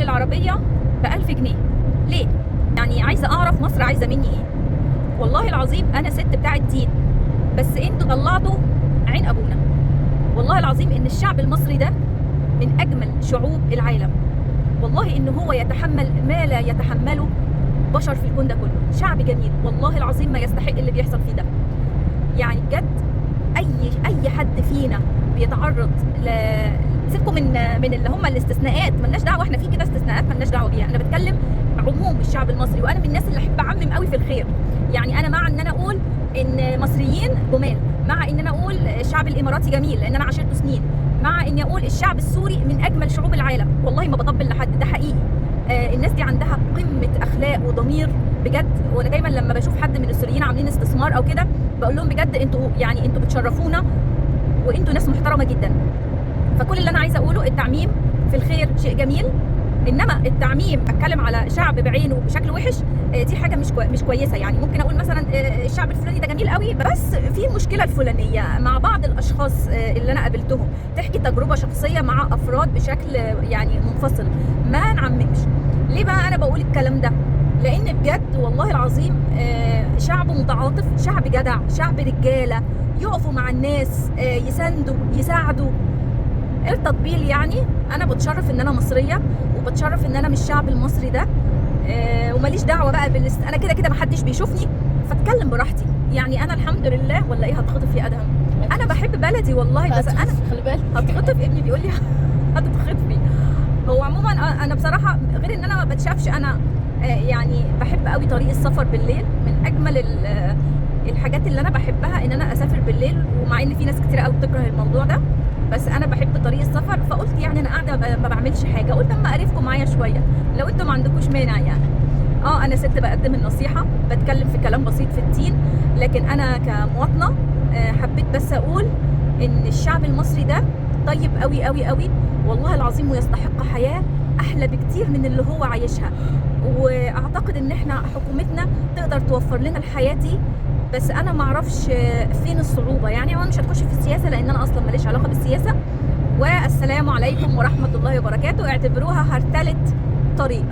العربية ب1000 جنيه. ليه؟ يعني عايزة أعرف مصر عايزة مني إيه؟ والله العظيم أنا ست بتاعت دين، بس أنتوا طلعتوا عين أبونا. والله العظيم إن الشعب المصري ده من أجمل شعوب العالم. والله إن هو يتحمل ما لا يتحمله بشر في الكون ده كله. شعب جميل والله العظيم، ما يستحق اللي بيحصل فيه ده. يعني بجد أي حد فينا بيتعرض سيبكم من اللي هم الاستثناءات، ملناش دعوه، احنا في كده استثناءات ملناش دعوه بيها. انا بتكلم عموم الشعب المصري، وانا من الناس اللي احب اعمم قوي في الخير. يعني انا مع ان انا اقول ان مصريين جمال، مع ان انا اقول الشعب الاماراتي جميل لان انا عاشرته سنين، مع اني اقول الشعب السوري من اجمل شعوب العالم. والله ما بطبل لحد، ده حقيقي. الناس دي عندها قمه اخلاق وضمير بجد. وانا دايما لما بشوف حد من السوريين عاملين استثمار او كده بقول لهم بجد انتوا بتشرفونا، وانتوا ناس محترمه جدا. فكل اللي انا عايزه اقوله التعميم في الخير شيء جميل، انما التعميم اتكلم على شعب بعينه بشكل وحش دي حاجه مش كويسه. يعني ممكن اقول مثلا الشعب الفلاني ده جميل قوي، بس في مشكله الفلانيه مع بعض الاشخاص اللي انا قابلتهم، تحكي تجربه شخصيه مع افراد بشكل يعني منفصل، ما نعممش. ليه بقى انا بقول الكلام ده؟ لان بجد والله العظيم شعب متعاطف، شعب جدع، شعب رجاله يقفوا مع الناس، يساندوا يساعدوا. التطبيل يعني انا بتشرف ان انا مصريه، وبتشرف ان انا من الشعب المصري ده، وماليش دعوه بقى انا كده كده محدش بيشوفني، فاتكلم براحتي. يعني انا الحمد لله. ولا ايه هتخطف يا ادهم؟ انا بحب بلدي والله، بس انا خلي بالك هتخطف. ابني بيقول لي هتتخطفي. هو عموما انا بصراحه غير ان انا ما بتشافش، انا يعني بحب قوي طريق السفر بالليل. من اجمل الحاجات اللي انا بحبها ان انا اسافر بالليل، ومع ان في ناس كتير قوي بتكره الموضوع ده، بس انا بحب طريق السفر. فقلت يعني انا قاعده ما بعملش حاجه، قلت اما اقرفكم معايا شويه لو انتم ما عندكوش مانع. يعني انا ست بقدم النصيحه، بتكلم في كلام بسيط في الدين، لكن انا كمواطنه حبيت بس اقول ان الشعب المصري ده طيب قوي قوي قوي والله العظيم، ويستحق حياه احلى بكتير من اللي هو عايشها. واعتقد ان احنا حكومتنا تقدر توفر لنا الحياه دي، بس انا ما اعرفش فين الصعوبه. يعني انا مش هتخش في السياسه لان انا اصلا ماليش علاقه بالسياسه. والسلام عليكم ورحمه الله وبركاته. اعتبروها هرتله طريق.